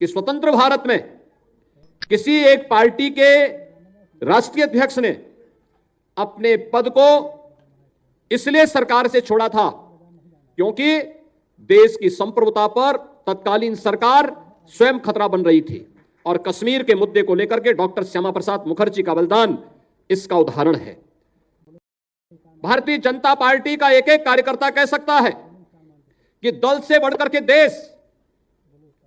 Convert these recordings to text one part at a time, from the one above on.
कि स्वतंत्र भारत में किसी एक पार्टी के राष्ट्रीय अध्यक्ष ने अपने पद को इसलिए सरकार से छोड़ा था क्योंकि देश की संप्रभुता पर तत्कालीन सरकार स्वयं खतरा बन रही थी। और कश्मीर के मुद्दे को लेकर के डॉक्टर श्यामा प्रसाद मुखर्जी का बलिदान इसका उदाहरण है। भारतीय जनता पार्टी का एक एक कार्यकर्ता कह सकता है कि दल से बढ़कर के देश,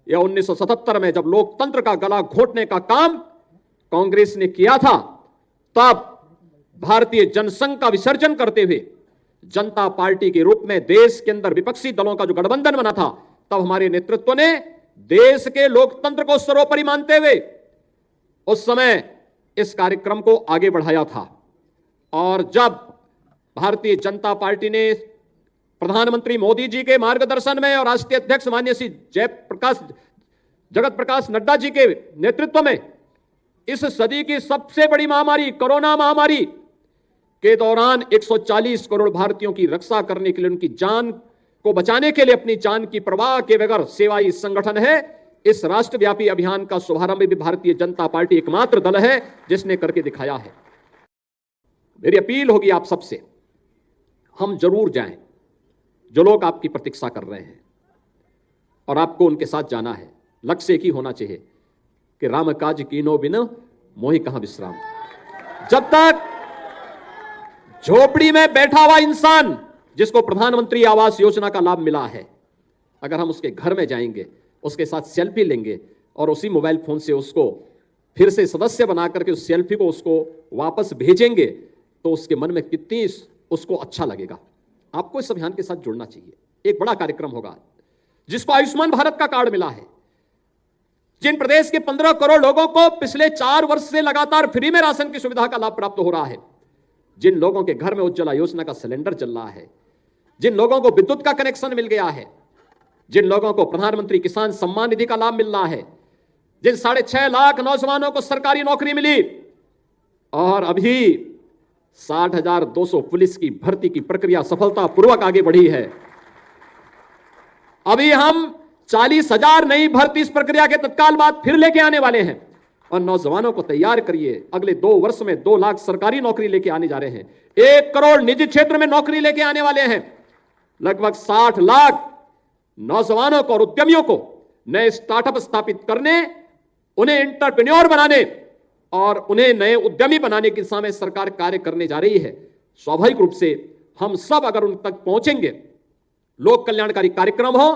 या 1977 में जब लोकतंत्र का गला घोटने का काम कांग्रेस ने किया था, तब भारतीय जनसंघ का विसर्जन करते हुए जनता पार्टी के रूप में देश के अंदर विपक्षी दलों का जो गठबंधन बना था, तब हमारे नेतृत्व ने देश के लोकतंत्र को सर्वोपरि मानते हुए उस समय इस कार्यक्रम को आगे बढ़ाया था। और जब भारतीय जनता पार्टी ने प्रधानमंत्री मोदी जी के मार्गदर्शन में और राष्ट्रीय अध्यक्ष माननीय श्री जगत प्रकाश नड्डा जी के नेतृत्व में इस सदी की सबसे बड़ी महामारी कोरोना महामारी के दौरान 140 करोड़ भारतीयों की रक्षा करने के लिए, उनकी जान को बचाने के लिए अपनी जान की परवाह के बगैर सेवाई संगठन है, इस राष्ट्रव्यापी अभियान का शुभारंभ भी भारतीय जनता पार्टी एकमात्र दल है जिसने करके दिखाया है। मेरी अपील होगी आप सबसे, हम जरूर जाएं। जो लोग आपकी प्रतीक्षा कर रहे हैं और आपको उनके साथ जाना है, लक्ष्य एक ही होना चाहिए कि राम काज कीनो बिन मोहि कहां विश्राम। जब तक झोपड़ी में बैठा हुआ इंसान जिसको प्रधानमंत्री आवास योजना का लाभ मिला है, अगर हम उसके घर में जाएंगे, उसके साथ सेल्फी लेंगे और उसी मोबाइल फोन से उसको फिर से सदस्य बना करके उस सेल्फी को उसको वापस भेजेंगे, तो उसके मन में कितनी उसको अच्छा लगेगा। आपको इस अभियान के साथ जुड़ना चाहिए। एक बड़ा कार्यक्रम होगा जिसको आयुष्मान भारत का कार्ड मिला है। जिन प्रदेश के 15 करोड़ लोगों को पिछले 4 वर्ष से लगातार फ्री में राशन की सुविधा का लाभ प्राप्त हो रहा है, जिन लोगों के घर में उज्ज्वला योजना का सिलेंडर चल रहा है, जिन लोगों को विद्युत का कनेक्शन मिल गया है, जिन लोगों को प्रधानमंत्री किसान सम्मान निधि का लाभ मिल रहा है, जिन 6.5 लाख नौजवानों को सरकारी नौकरी मिली, और अभी 60,200 पुलिस की भर्ती की प्रक्रिया सफलतापूर्वक आगे बढ़ी है। अभी हम 40,000 नई भर्ती इस प्रक्रिया के तत्काल बाद फिर लेके आने वाले हैं। और नौजवानों को तैयार करिए, अगले 2 वर्ष में 2 लाख सरकारी नौकरी लेके आने जा रहे हैं, 1 करोड़ निजी क्षेत्र में नौकरी लेके आने वाले हैं, लगभग 60 लाख नौजवानों को और उद्यमियों को नए स्टार्टअप स्थापित करने, उन्हें एंटरप्रेन्योर बनाने और उन्हें नए उद्यमी बनाने की दिशा में सरकार कार्य करने जा रही है। स्वाभाविक रूप से हम सब अगर उन तक पहुंचेंगे, लोक कल्याणकारी कार्यक्रम हो,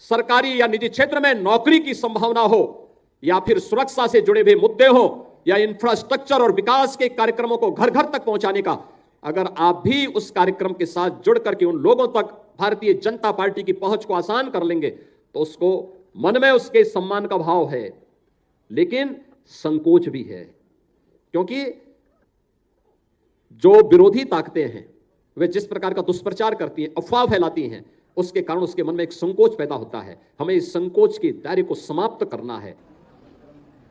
सरकारी या निजी क्षेत्र में नौकरी की संभावना हो, या फिर सुरक्षा से जुड़े हुए मुद्दे हो, या इंफ्रास्ट्रक्चर और विकास के कार्यक्रमों को घर घर तक पहुंचाने का, अगर आप भी उस कार्यक्रम के साथ जुड़ करके उन लोगों तक भारतीय जनता पार्टी की पहुंच को आसान कर लेंगे, तो उसको मन में उसके सम्मान का भाव है, लेकिन संकोच भी है। क्योंकि जो विरोधी ताकतें हैं वे जिस प्रकार का दुष्प्रचार करती हैं, अफवाह फैलाती हैं, उसके कारण उसके मन में एक संकोच पैदा होता है। हमें इस संकोच के दायरे को समाप्त करना है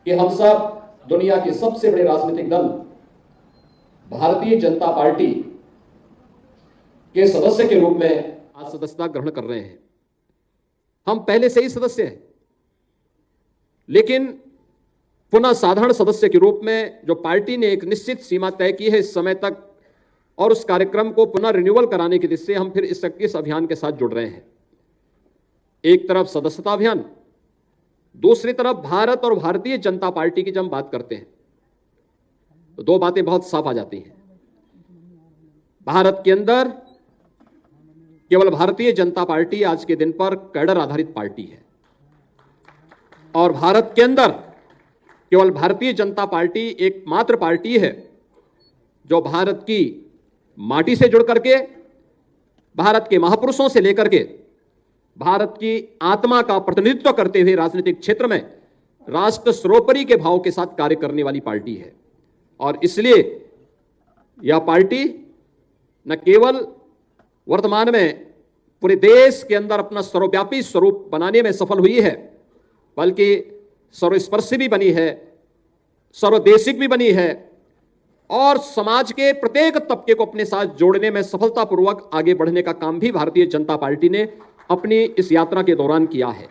कि हम सब दुनिया के सबसे बड़े राजनीतिक दल भारतीय जनता पार्टी के सदस्य के रूप में आज सदस्यता ग्रहण कर रहे हैं। हम पहले से ही सदस्य हैं, लेकिन पुनः साधारण सदस्य के रूप में जो पार्टी ने एक निश्चित सीमा तय की है इस समय तक, और उस कार्यक्रम को पुनः रिन्यूअल कराने की दिशा से हम फिर इस अभियान के साथ जुड़ रहे हैं। एक तरफ सदस्यता अभियान, दूसरी तरफ भारत और भारतीय जनता पार्टी की जब हम बात करते हैं तो 2 बातें बहुत साफ आ जाती हैं। भारत के अंदर केवल भारतीय जनता पार्टी आज के दिन पर कैडर आधारित पार्टी है, और भारत के अंदर केवल भारतीय जनता पार्टी एकमात्र पार्टी है जो भारत की माटी से जुड़ करके, भारत के महापुरुषों से लेकर के भारत की आत्मा का प्रतिनिधित्व करते हुए राजनीतिक क्षेत्र में राष्ट्र सर्वोपरि के भाव के साथ कार्य करने वाली पार्टी है। और इसलिए यह पार्टी न केवल वर्तमान में पूरे देश के अंदर अपना सर्वव्यापी स्वरूप बनाने में सफल हुई है, बल्कि सर्वस्पर्शी भी बनी है, सर्वदेशिक भी बनी है, और समाज के प्रत्येक तबके को अपने साथ जोड़ने में सफलतापूर्वक आगे बढ़ने का काम भी भारतीय जनता पार्टी ने अपनी इस यात्रा के दौरान किया है।